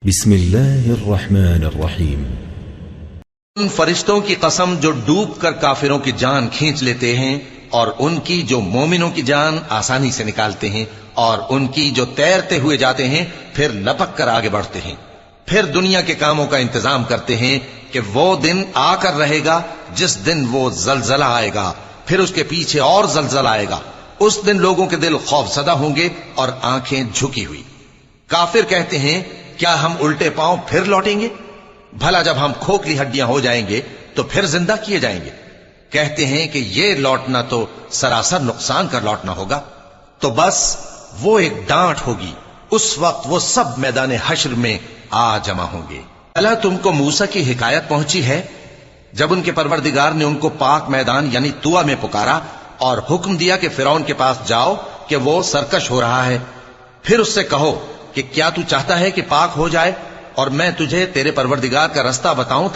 بسم اللہ الرحمن الرحیم۔ ان فرشتوں کی قسم جو ڈوب کر کافروں کی جان کھینچ لیتے ہیں، اور ان کی جو مومنوں کی جان آسانی سے نکالتے ہیں، اور ان کی جو تیرتے ہوئے جاتے ہیں پھر لپک کر آگے بڑھتے ہیں، پھر دنیا کے کاموں کا انتظام کرتے ہیں کہ وہ دن آ کر رہے گا جس دن وہ زلزلہ آئے گا، پھر اس کے پیچھے اور زلزلہ آئے گا۔ اس دن لوگوں کے دل خوف زدہ ہوں گے اور آنکھیں جھکی ہوئی۔ کافر کہتے ہیں کیا ہم الٹے پاؤں پھر لوٹیں گے؟ بھلا جب ہم کھوکھلی ہڈیاں ہو جائیں گے تو پھر زندہ کیے جائیں گے؟ کہتے ہیں کہ یہ لوٹنا تو سراسر نقصان کر لوٹنا ہوگا۔ تو بس وہ ایک ڈانٹ ہوگی، اس وقت وہ سب میدان حشر میں آ جمع ہوں گے۔ اللہ تم کو موسیٰ کی حکایت پہنچی ہے جب ان کے پروردگار نے ان کو پاک میدان یعنی طوٰ میں پکارا اور حکم دیا کہ فرعون کے پاس جاؤ کہ وہ سرکش ہو رہا ہے، پھر اس سے کہو کہ کیا تو چاہتا ہے کہ پاک ہو جائے اور میں تجھے تیرے پروردگار کا رستہ بتاؤں